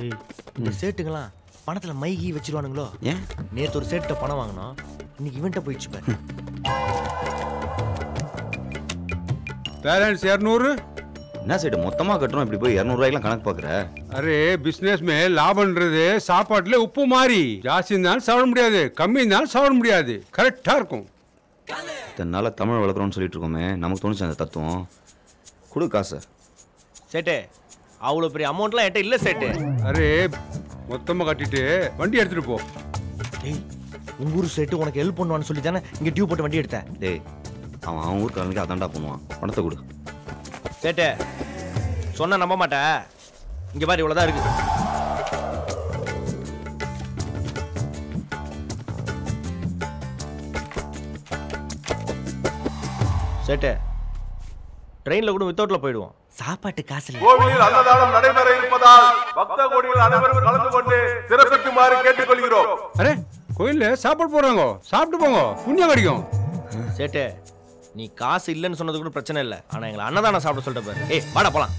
இந்த சேட்டுங்களா பணத்துல மைகி வச்சிருவானுங்களோ? ஏன் நேத்து ஒரு சேட்ட பணம் வாங்கினோம், இன்னைக்கு இவன்ட்ட போயிடுச்சு பாரு. பேலன்ஸ் 200. என்ன சேட்டு மொத்தமா கட்டுறோம், இப்படி போய் 200 ரூபாய்க்குலாம் கணக்கு பாக்குற? அரே பிசினஸ் மே லாபம்ன்றது சாப்பாட்டுல உப்பு மாதிரி ஜாஸ்தி இருந்தாலும் சாப்பிட முடியாது, கம்மி இருந்தாலும் சாப்பிட முடியாது, கரெக்டா இருக்கும். இதனால தமிழ் வளர்க்குறோம்னு சொல்லிட்டு இருக்கோமே, நமக்கு தோணுச்சு அந்த தத்துவம். கொடு காசு. சேட்டு அவ்வளோ பெரிய அமௌண்ட்லாம் என்கிட்ட இல்லை சேட்டு. அரே மொத்தமா கட்டிட்டு வண்டி எடுத்துட்டு போ. டேய் உங்க ஊர் சேட்டு உனக்கு ஹெல்ப் பண்ணுவான்னு சொல்லி தானே இங்கே டியூ போட்டு வண்டி எடுத்தேன். டேய் அவன் ஊருக்காரனுக்கு அதான்டா பண்ணுவான், பணத்தை கொடு. சேட்டு சொன்ன நம்ப மாட்டேன், இங்கே பாரு இவ்வளோதான் இருக்கு. சேட்டு ட்ரெயினில் கூட வித்தவுட்ல போயிடுவோம், சாப்பாட்டு காசு இல்லை. கோவிலில் அன்னதானம் நடைபெற இருப்பதால் பக்த கோடிகள் அனைவரும் கலந்து கொண்டு சிறப்பிக்குமாறு கேட்டுக்கொள்கிறோம். அரே கோயில்ல சாப்பாடு போறாங்க, சாப்பிட்டு போங்க, புண்ணியம் கிடைக்கும். சேட்டு நீ காசு இல்லைன்னு சொன்னது கூட பிரச்சனை இல்லை, ஆனா எங்களை அன்னதானம் சாப்பிட சொல்லிட்டு பாரு. ஏய் வாடா போலாம்.